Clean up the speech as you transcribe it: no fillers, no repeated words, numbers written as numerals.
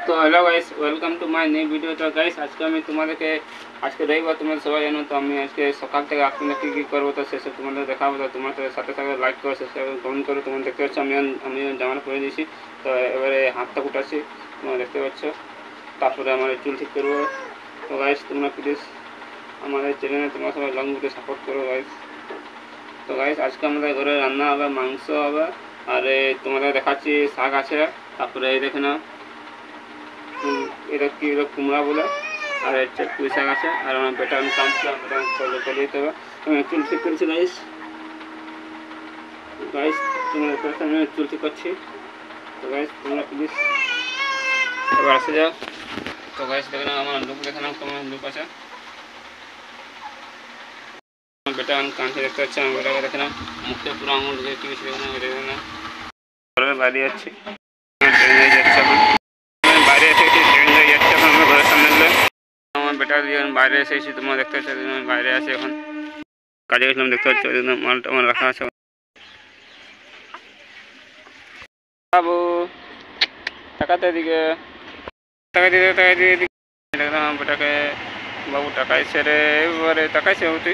তো hello guys, welcome to my new video. তো guys, আজকে আমি তোমাদেরকে আজকে রবিবার, তোমরা সবাই জানো। তো আমি আজকে সকাল থেকে এখন কী কী করবো তো সেসব তোমাদের দেখাবো। তো তোমাদের সাথে সাথে লাইক করো, সাবস্ক্রাইব কমেন্ট করো। তোমরা দেখতে পাচ্ছ আমি জামাটা পরে দিয়েছি। তো এবারে হাতটা কুটাচ্ছি, তোমরা দেখতে পাচ্ছ। তারপরে আমার চুল ঠিক করবো। তো গাইস, তোমরা প্লিজ আমাদের চ্যানেলে তোমরা সবাই লং ভিডিও সাপোর্ট করো গাইস। তো গাইস, আজকে আমাদের ঘরে রান্না হবে, মাংস হবে। আর তোমাদের দেখাচ্ছি শাক আছে। তারপরে এই দেখে না, এটা কি কুমড়া বলে। আর হচ্ছে পুঁই শাক আছে। আর আমার বেটা আমি কামছিলাম, বেটা করে দিতে হবে। আমি চুল ঠিক করছি গাইস। গাইস, তোমাদের কাছে আমি চুল ঠিক করছি। তো গাইস, তোমরা প্লিজ এবার আসে যাও। তো গাইস, দেখে নাও আমার লুক, দেখে নাও কেমন লুক আছে। আমার বেটা আমি কাঁচি দেখতে পাচ্ছি। আমার বেটাকে দেখে নাও, মুখটা পুরো আঙুল ঢুকে কি কিছু দেখে নাও, দেখে নাও। ঘরের বাইরে যাচ্ছি, ট্রেন হয়ে যাচ্ছে এখন। বাইরে এসে ট্রেন হয়ে যাচ্ছে এখন আমার ঘরের সামনে দিয়ে। আমার বেটা দিয়ে বাইরে এসেছি, তোমরা দেখতে পাচ্ছ। আমি বাইরে আছি এখন, কাজে গেছিলাম, দেখতে পাচ্ছ। মালটা আমার রাখা আছে। বাবু, টাকাতে এদিকে, টাকা দিয়ে এদিকে। দেখলাম আমার বেটাকে, বাবু টাকাইছে রে, এবারে টাকাইছে বাবু তুই।